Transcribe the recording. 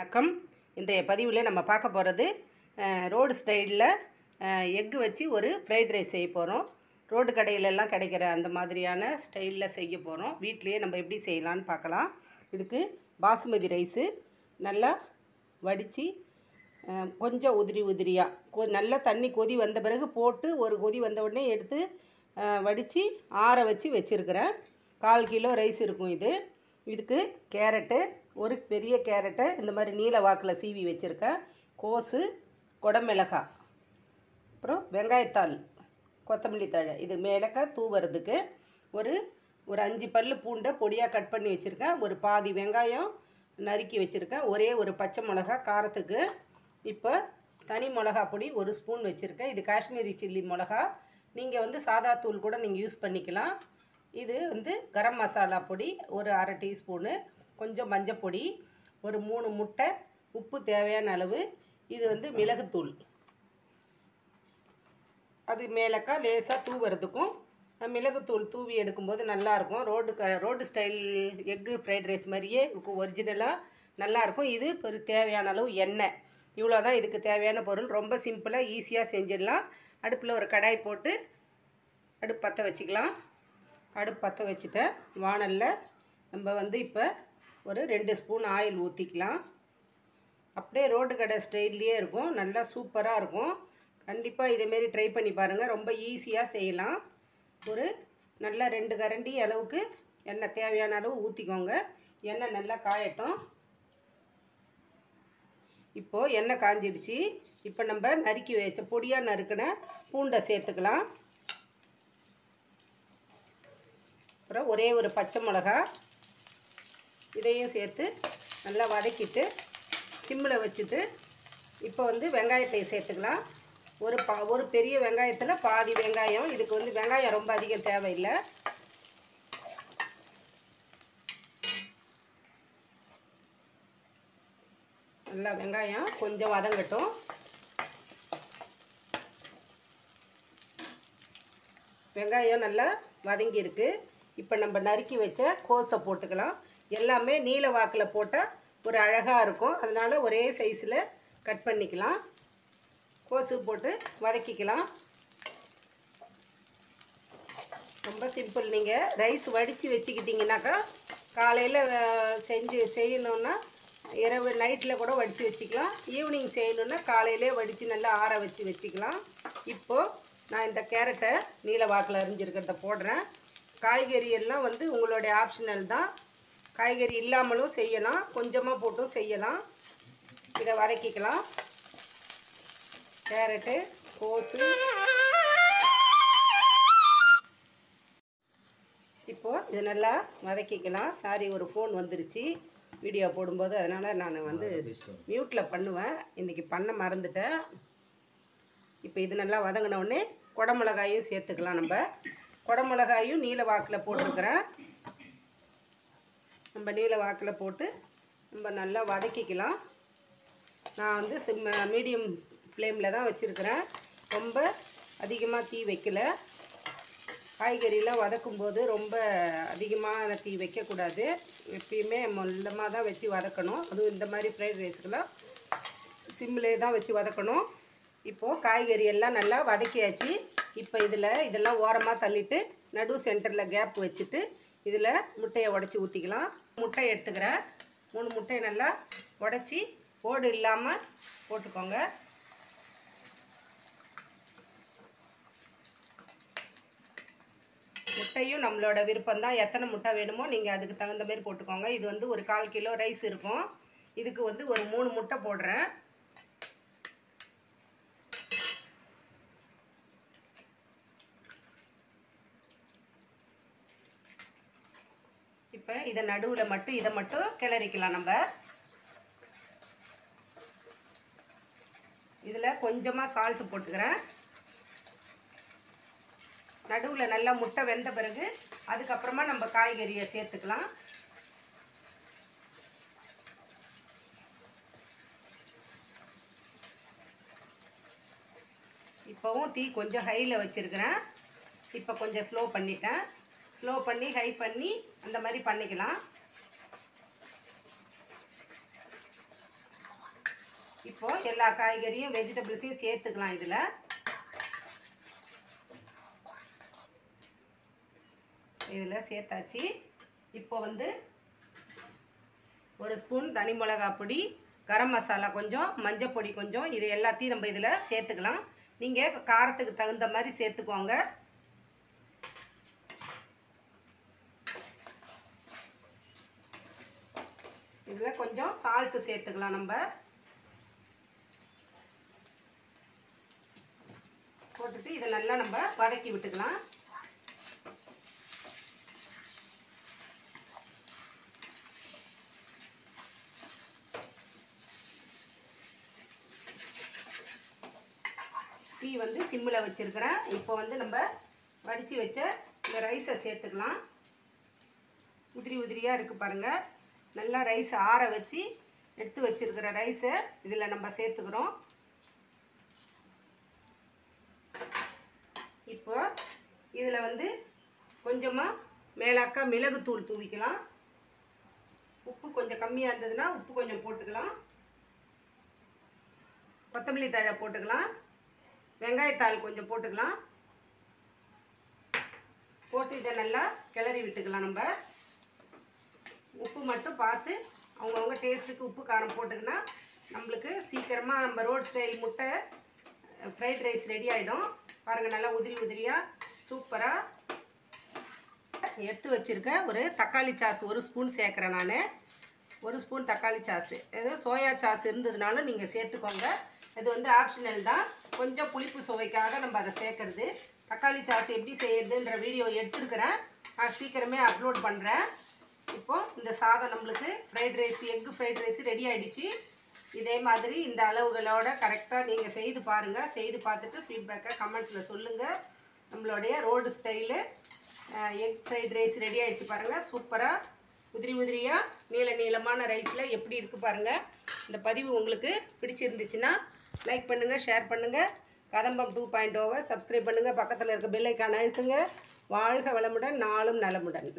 வணக்கம். இன்றைய பதிவில் நம்ம பார்க்க போகிறது ரோடு ஸ்டைலில் எக்கு வச்சு ஒரு ஃப்ரைட் ரைஸ் செய்ய போகிறோம். ரோடு கடையிலெல்லாம் கிடைக்கிற அந்த மாதிரியான ஸ்டைலில் செய்ய போகிறோம். வீட்டிலையே நம்ம எப்படி செய்யலான்னு பார்க்கலாம். இதுக்கு பாசுமதி ரைஸு நல்லா வடித்து கொஞ்சம் உதிரியாக நல்லா தண்ணி கொதி வந்த பிறகு போட்டு ஒரு கொதி வந்த உடனே எடுத்து வடித்து ஆற வச்சு வச்சுருக்கிறேன். 1/4 கிலோ ரைஸ் இருக்கும் இது. இதுக்கு கேரட்டு, ஒரு பெரிய கேரட்டை இந்த மாதிரி நீல வாக்கில் சீவி வச்சுருக்கேன். கோஸு, குடமிளகாய், அப்புறம் வெங்காயத்தாள், கொத்தமல்லி தழை, இது மேலக்காய் தூவுறதுக்கு ஒரு 5 பல் பூண்டை பொடியாக கட் பண்ணி வச்சுருக்கேன். ஒரு பாதி வெங்காயம் நறுக்கி வச்சுருக்கேன். ஒரே ஒரு பச்சை மிளகா காரத்துக்கு. இப்போ தனி மிளகா பொடி 1 ஸ்பூன் வச்சுருக்கேன். இது காஷ்மீரி சில்லி மிளகா. நீங்கள் சாதா தூள் கூட நீங்கள் யூஸ் பண்ணிக்கலாம். இது கரம் மசாலா பொடி ஒரு 1/2 டீஸ்பூனு, கொஞ்சம் மஞ்சப்பொடி, ஒரு 3 முட்டை, உப்பு தேவையான அளவு. இது மிளகுத்தூள். அது மேலக்கா லேசாக தூவுறதுக்கும் மிளகுத்தூள் தூவி எடுக்கும்போது நல்லாயிருக்கும். Road style egg fried rice மாதிரியே இருக்கும். ஒரிஜினலாக நல்லாயிருக்கும். இது தேவையான அளவு எண்ணெய். இவ்வளோ தான் இதுக்கு தேவையான பொருள். ரொம்ப சிம்பிளாக ஈஸியாக செஞ்சிடலாம். அடுப்பில் ஒரு கடாய் போட்டு அடுப்பு பற்ற வச்சுக்கலாம். அடுப்பு பற்ற வச்சுட்டேன். வாணலில் நம்ம இப்போ ஒரு 2 ஸ்பூன் ஆயில் ஊற்றிக்கலாம். அப்படியே ரோடு கடை ஸ்டைல்லையே இருக்கும். நல்லா சூப்பராக இருக்கும். கண்டிப்பாக இதேமாரி ட்ரை பண்ணி பாருங்கள். ரொம்ப ஈஸியாக செய்யலாம். ஒரு நல்லா 2 கரண்டி அளவுக்கு எண்ணெய் தேவையான அளவு ஊற்றிக்கோங்க. எண்ணெய் நல்லா காயட்டும். இப்போது எண்ணெய் காஞ்சிடுச்சு. இப்போ நம்ம நறுக்கி வச்ச பொடியாக நறுக்கின பூண்டை சேர்த்துக்கலாம். அப்புறம் ஒரே ஒரு பச்சை மிளகா, இதையும் சேர்த்து நல்லா வதக்கிட்டு சிம்மில் வச்சுட்டு இப்போ வெங்காயத்தை சேர்த்துக்கலாம். ஒரு பெரிய வெங்காயத்தில் பாதி வெங்காயம். இதுக்கு வெங்காயம் ரொம்ப அதிகம் தேவையில்லை. நல்லா வெங்காயம் கொஞ்சம் வதங்கட்டும். வெங்காயம் நல்லா வதங்கியிருக்கு. இப்போ நம்ம நறுக்கி வச்ச கோஸை போட்டுக்கலாம். எல்லாமே நீல வாக்கில் போட்டால் ஒரு அழகாக இருக்கும். அதனால் ஒரே சைஸில் கட் பண்ணிக்கலாம். கோஸு போட்டு வதக்கிக்கலாம். ரொம்ப சிம்பிள். நீங்கள் ரைஸ் வடித்து வச்சுக்கிட்டிங்கனாக்கா காலையில் செய்யணுன்னா இரவு நைட்டில் கூட வடித்து வச்சுக்கலாம். ஈவினிங் செய்யணுன்னா காலையிலே வடித்து நல்லா ஆற வச்சு வச்சுக்கலாம். இப்போது நான் இந்த கேரட்டை நீல வாக்கில் அரிஞ்சிருக்கிறத போடுறேன். காய்கறி எல்லாம் உங்களுடைய ஆப்ஷனல் தான். காய்கறி இல்லாமலும் செய்யலாம், கொஞ்சமாக போட்டும் செய்யலாம். இதை வதக்கிக்கலாம். கேரட்டு, கோஸு. இப்போது இது நல்லா வதக்கிக்கலாம். சாரி, ஒரு ஃபோன் வந்துருச்சு வீடியோ போடும்போது. அதனால் நான் மியூட்டில் பண்ணுவேன். இன்றைக்கி பண்ண மறந்துட்டேன். இப்போ இது நல்லா வதங்கினோடனே குடமிளகாயும் சேர்த்துக்கலாம். நம்ம குடமிளகாயும் நீல வாக்கில் போட்டிருக்கிறேன். நம்ம நீல வாக்கில் போட்டு நம்ம நல்லா வதக்கிக்கலாம். நான் மீடியம் ஃப்ளேமில் தான் வச்சுருக்கிறேன். ரொம்ப அதிகமாக தீ வைக்கல. காய்கறியெலாம் வதக்கும்போது ரொம்ப அதிகமாக தீ வைக்கக்கூடாது. எப்பயுமே மொல்லமாக தான் வச்சு வதக்கணும். அதுவும் இந்த மாதிரி ஃப்ரைட் ரைஸ்க்கெலாம் சிம்மிலே தான் வச்சு வதக்கணும். இப்போது காய்கறி எல்லாம் நல்லா வதக்கியாச்சு. இப்போ இதெல்லாம் ஓரமாக தள்ளிட்டு நடு சென்டரில் கேப் வச்சுட்டு இதில் முட்டையை உடச்சி ஊற்றிக்கலாம். முட்டை எடுத்துக்கிறேன். 3 முட்டையை நல்லா உடச்சி ஓடு இல்லாமல் போட்டுக்கோங்க. முட்டையும் நம்மளோட விருப்பம்தான். எத்தனை முட்டை வேணுமோ நீங்கள் அதுக்கு தகுந்த மாதிரி போட்டுக்கோங்க. இது ஒரு 1/4 கிலோ ரைஸ் இருக்கும். இதுக்கு ஒரு 3 முட்டை போடுறேன். இப்போ இதை நடுவில் மட்டும் இதை மட்டும் கிளறிக்கலாம். நம்ம இதில் கொஞ்சமாக சால்ட்டு போட்டுக்கிறேன். நடுவில் நல்லா முட்டை வெந்த பிறகு அதுக்கப்புறமா நம்ம காய்கறியை சேர்த்துக்கலாம். இப்போவும் தீ கொஞ்சம் ஹையில் வச்சுருக்கிறேன். இப்போ கொஞ்சம் ஸ்லோ பண்ணிட்டேன். ஸ்லோ பண்ணி ஹை பண்ணி அந்த மாதிரி பண்ணிக்கலாம். இப்போது எல்லா காய்கறியும் வெஜிடபிள்ஸையும் சேர்த்துக்கலாம். இதில் சேர்த்தாச்சு. இப்போ வந்து ஒரு ஸ்பூன் தனி மிளகாய் பொடி, கரம் மசாலா கொஞ்சம், மஞ்சள் பொடி கொஞ்சம், இது எல்லாத்தையும் நம்ம இதில் சேர்த்துக்கலாம். நீங்கள் காரத்துக்கு தகுந்த மாதிரி சேர்த்துக்கோங்க. இதில் கொஞ்சம் சால்ட்டு சேர்த்துக்கலாம். நம்ம போட்டுட்டு இதை நல்லா நம்ம வதக்கி விட்டுக்கலாம். டீ வந்து சிம்மில் வச்சுருக்கிறேன். இப்போ வந்து நம்ம வடித்து வச்ச இந்த ரைஸை சேர்த்துக்கலாம். உதிரி உதிரியாக இருக்குது பாருங்கள். நல்லா ரைஸ் ஆற வச்சு எடுத்து வச்சுருக்கிற ரைஸை இதில் நம்ம சேர்த்துக்கிறோம். இப்போ இதில் வந்து கொஞ்சமாக மேலாக்க மிளகுத்தூள் தூவிக்கலாம். உப்பு கொஞ்சம் கம்மியாக இருந்ததுன்னா உப்பு கொஞ்சம் போட்டுக்கலாம். கொத்தமல்லி தழை போட்டுக்கலாம். வெங்காயத்தாள் கொஞ்சம் போட்டுக்கலாம். போட்டு இதை நல்லா கிளறி விட்டுக்கலாம். நம்ம உப்பு மட்டும் பார்த்து அவங்கவுங்க டேஸ்ட்டுக்கு உப்பு காரம் போட்டுக்கினா நம்மளுக்கு சீக்கிரமாக நம்ம ரோட் ஸ்டைல் முட்டை ஃப்ரைட் ரைஸ் ரெடி ஆகிடும். பாருங்கள், நல்லா உதிரி உதிரியாக சூப்பராக எடுத்து வச்சுருக்க ஒரு தக்காளி சாஸ் 1 ஸ்பூன் சேர்க்குறேன். நான் 1 ஸ்பூன் தக்காளி சாஸு, ஏதோ சோயா சாஸ் இருந்ததுனாலும் நீங்கள் சேர்த்துக்கோங்க. இது வந்து ஆப்ஷனல் தான். கொஞ்சம் புளிப்பு சுவைக்காக நம்ம அதை சேர்க்குறது. தக்காளி சாஸ் எப்படி செய்யறதுன்ற வீடியோ எடுத்துருக்கிறேன். நான் சீக்கிரமே அப்லோட் பண்ணுறேன். இப்போது இந்த சாதம் நம்மளுக்கு fried rice, egg fried rice ready ஆகிடுச்சு. இதே மாதிரி இந்த அளவுகளோட கரெக்டாக நீங்கள் செய்து பாருங்கள். செய்து பார்த்துட்டு ஃபீட்பேக்கை கமெண்ட்ஸில் சொல்லுங்கள். நம்மளுடைய road style egg fried rice ready ஆகிடுச்சு பாருங்கள். சூப்பராக உதிரி உதிரியாக நீளமான ரைஸில் எப்படி இருக்குது பாருங்கள். இந்த பதிவு உங்களுக்கு பிடிச்சிருந்துச்சுன்னா லைக் பண்ணுங்கள், ஷேர் பண்ணுங்கள். கதம்பம் 2.0 சப்ஸ்கிரைப் பண்ணுங்கள். பக்கத்தில் இருக்க பெல் ஐக்கானை அழுத்துங்க. வாழ்க வளமுடன், நாளும் நலமுடன்.